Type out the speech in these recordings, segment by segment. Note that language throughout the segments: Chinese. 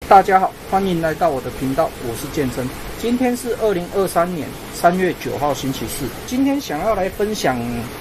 大家好，欢迎来到我的频道，我是健身。今天是2023年3月9号星期四。今天想要来分享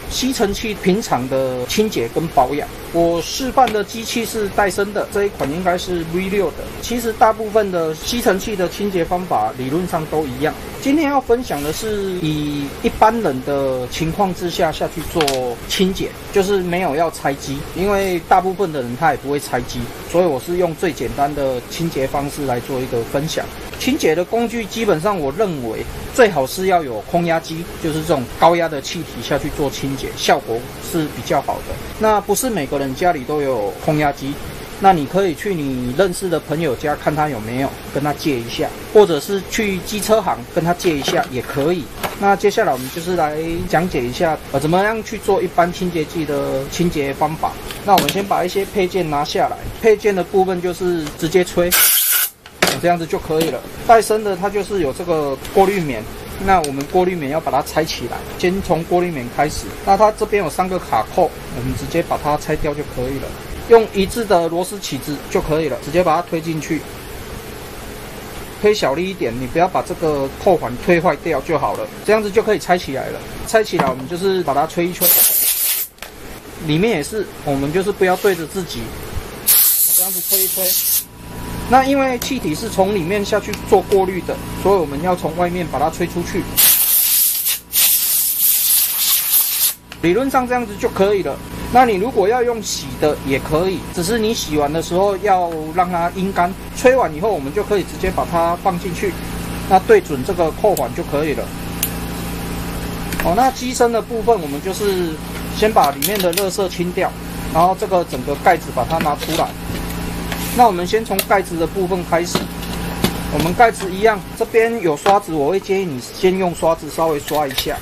吸尘器平常的清洁跟保养。我示范的机器是戴森的，这一款应该是 V6的。其实大部分的吸尘器的清洁方法理论上都一样。今天要分享的是以一般人的情况之下下去做清洁，就是没有要拆机，因为大部分的人他也不会拆机，所以我是用最简单的清洁方式来做一个分享。清洁的工具基本上我认为最好是要有空压机，就是这种高压的气体下去做清洁，效果是比较好的。那不是每个人家里都有空压机，那你可以去你认识的朋友家看他有没有，跟他借一下，或者是去机车行跟他借一下也可以。那接下来我们就是来讲解一下怎么样去做一般清洁剂的清洁方法。那我们先把一些配件拿下来，配件的部分就是直接吹，这样子就可以了。戴森的它就是有这个过滤棉，那我们过滤棉要把它拆起来，先从过滤棉开始。那它这边有3个卡扣，我们直接把它拆掉就可以了。用一致的螺丝起子就可以了，直接把它推进去，推小力一点，你不要把这个扣环推坏掉就好了，这样子就可以拆起来了。拆起来我们就是把它吹一吹，里面也是，我们就是不要对着自己，这样子吹一吹。那因为气体是从里面下去做过滤的，所以我们要从外面把它吹出去。理论上这样子就可以了。那你如果要用洗的也可以，只是你洗完的时候要让它阴干。吹完以后，我们就可以直接把它放进去，那对准这个扣环就可以了。那机身的部分，我们就是先把里面的垃圾清掉，然后这个整个盖子把它拿出来。那我们先从盖子的部分开始。我们盖子一样，这边有刷子，我会建议你先用刷子稍微刷一下。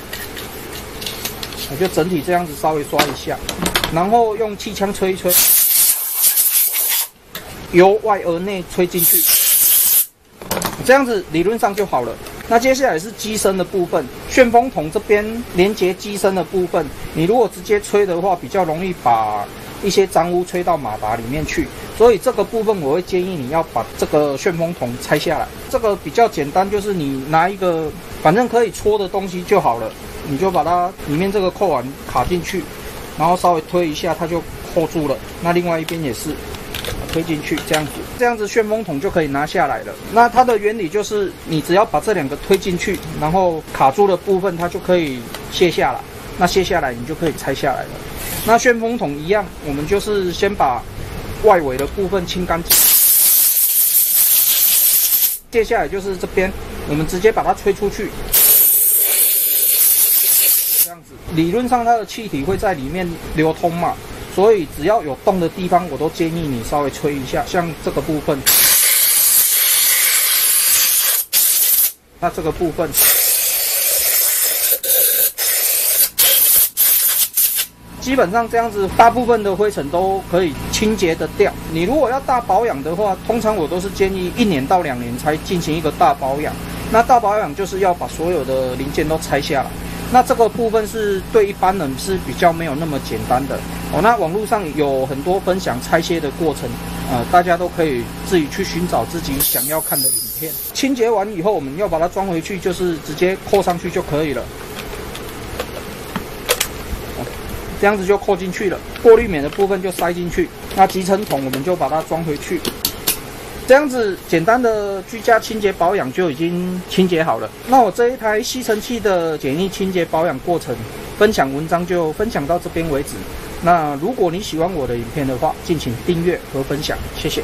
我就整体这样子稍微刷一下，然后用气枪吹一吹，由外而内吹进去，这样子理论上就好了。那接下来是机身的部分，旋风筒这边连接机身的部分，你如果直接吹的话，比较容易把一些脏污吹到马达里面去，所以这个部分我会建议你要把这个旋风筒拆下来。这个比较简单，就是你拿一个反正可以戳的东西就好了，你就把它里面这个扣环卡进去，然后稍微推一下，它就扣住了。那另外一边也是推进去，这样子旋风筒就可以拿下来了。那它的原理就是，你只要把这2个推进去，然后卡住的部分它就可以卸下来。那卸下来你就可以拆下来了。那旋风筒一样，我们就是先把外围的部分清干净。接下来就是这边，我们直接把它吹出去。这样子，理论上它的气体会在里面流通嘛，所以只要有洞的地方，我都建议你稍微吹一下，像这个部分。那这个部分。基本上这样子，大部分的灰尘都可以清洁得掉。你如果要大保养的话，通常我都是建议1年到2年才进行一个大保养。那大保养就是要把所有的零件都拆下来。那这个部分是对一般人是比较没有那么简单的。那网络上有很多分享拆卸的过程，大家都可以自己去寻找自己想要看的影片。清洁完以后，我们要把它装回去，就是直接扣上去就可以了。这样子就扣进去了，过滤棉的部分就塞进去，那集成桶我们就把它装回去。这样子简单的居家清洁保养就已经清洁好了。那我这一台吸尘器的简易清洁保养过程分享文章就分享到这边为止。那如果你喜欢我的影片的话，敬请订阅和分享，谢谢。